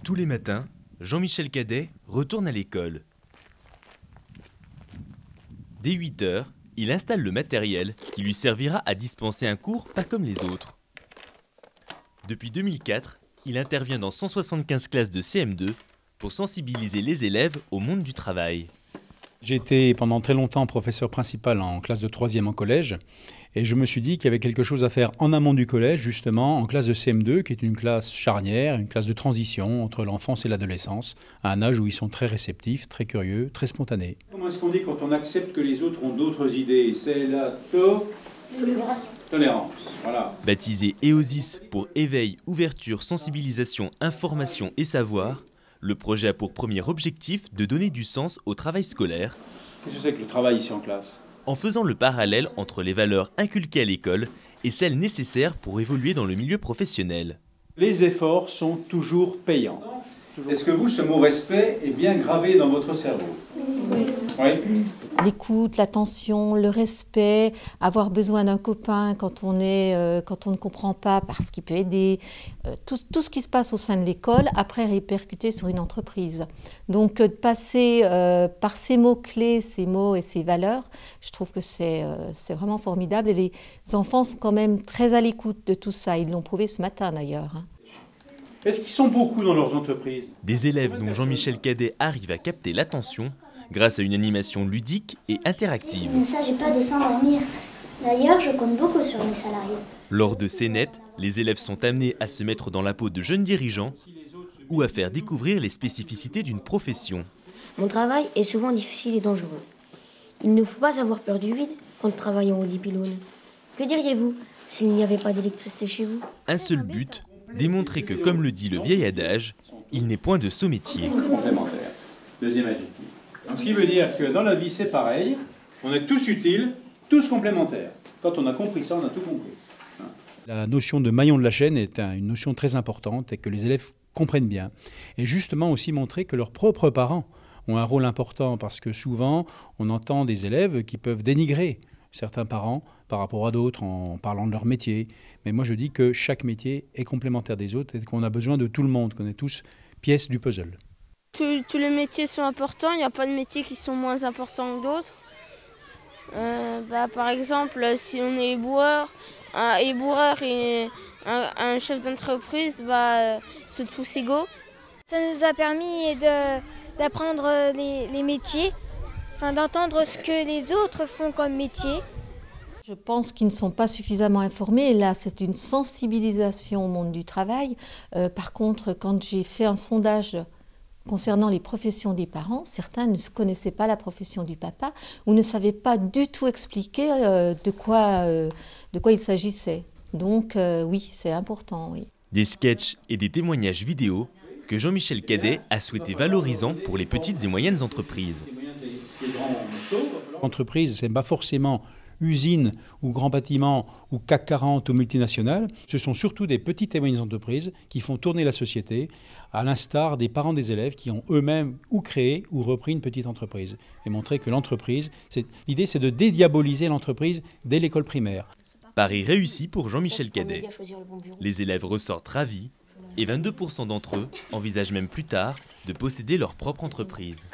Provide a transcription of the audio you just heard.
Tous les matins, Jean-Michel Cadet retourne à l'école. Dès 8 h, il installe le matériel qui lui servira à dispenser un cours pas comme les autres. Depuis 2004, il intervient dans 175 classes de CM2 pour sensibiliser les élèves au monde du travail. J'ai été pendant très longtemps professeur principal en classe de 3e en collège et je me suis dit qu'il y avait quelque chose à faire en amont du collège, justement en classe de CM2, qui est une classe charnière, une classe de transition entre l'enfance et l'adolescence, à un âge où ils sont très réceptifs, très curieux, très spontanés. Comment est-ce qu'on dit quand on accepte que les autres ont d'autres idées? C'est la tolérance. Voilà. Baptisé EOSIS pour éveil, ouverture, sensibilisation, information et savoir, le projet a pour premier objectif de donner du sens au travail scolaire. Qu'est-ce que c'est que le travail ici en classe? En faisant le parallèle entre les valeurs inculquées à l'école et celles nécessaires pour évoluer dans le milieu professionnel. Les efforts sont toujours payants. Est-ce que vous, ce mot respect est bien gravé dans votre cerveau? Oui. Oui. L'écoute, l'attention, le respect, avoir besoin d'un copain quand on ne comprend pas parce qu'il peut aider, tout ce qui se passe au sein de l'école, après répercuter sur une entreprise. Donc de passer par ces mots-clés, ces mots et ces valeurs, je trouve que c'est vraiment formidable. Et les enfants sont quand même très à l'écoute de tout ça, ils l'ont prouvé ce matin d'ailleurs. Est-ce qu'ils sont beaucoup dans leurs entreprises? Des élèves dont Jean-Michel Cadet arrive à capter l'attention grâce à une animation ludique et interactive. Mais ça, j'ai pas de s'endormir. D'ailleurs, je compte beaucoup sur mes salariés. Lors de ces nets, les élèves sont amenés à se mettre dans la peau de jeunes dirigeants ou à faire découvrir les spécificités d'une profession. Mon travail est souvent difficile et dangereux. Il ne faut pas avoir peur du vide quand nous travaillons au 10 pylônes. Que diriez-vous s'il n'y avait pas d'électricité chez vous? Un seul but, démontrer que, comme le dit le vieil adage, il n'est point de saut métier. Complémentaire. Deuxième adjectif. Donc, ce qui veut dire que dans la vie, c'est pareil. On est tous utiles, tous complémentaires. Quand on a compris ça, on a tout compris. La notion de maillon de la chaîne est une notion très importante et que les élèves comprennent bien. Et justement aussi montrer que leurs propres parents ont un rôle important parce que souvent, on entend des élèves qui peuvent dénigrer certains parents par rapport à d'autres en parlant de leur métier. Mais moi, je dis que chaque métier est complémentaire des autres et qu'on a besoin de tout le monde, qu'on est tous pièces du puzzle. Tous les métiers sont importants, il n'y a pas de métiers qui sont moins importants que d'autres. Par exemple, si on est éboueur, un éboueur et un chef d'entreprise, sont tous égaux. Ça nous a permis d'apprendre les métiers, d'entendre ce que les autres font comme métier. Je pense qu'ils ne sont pas suffisamment informés. Et là, c'est une sensibilisation au monde du travail. Par contre, quand j'ai fait un sondage concernant les professions des parents, certains ne connaissaient pas la profession du papa ou ne savaient pas du tout expliquer de quoi il s'agissait. Donc oui, c'est important. Oui. Des sketchs et des témoignages vidéo que Jean-Michel Cadet a souhaité valorisants pour les petites et moyennes entreprises. L'entreprise, ce n'est pas forcément usines ou grands bâtiments ou CAC 40 ou multinationales, ce sont surtout des petites et moyennes entreprises qui font tourner la société, à l'instar des parents des élèves qui ont eux-mêmes ou créé ou repris une petite entreprise. Et montrer que l'entreprise, l'idée c'est de dédiaboliser l'entreprise dès l'école primaire. Pari réussi pour Jean-Michel Cadet. Les élèves ressortent ravis et 22% d'entre eux envisagent même plus tard de posséder leur propre entreprise.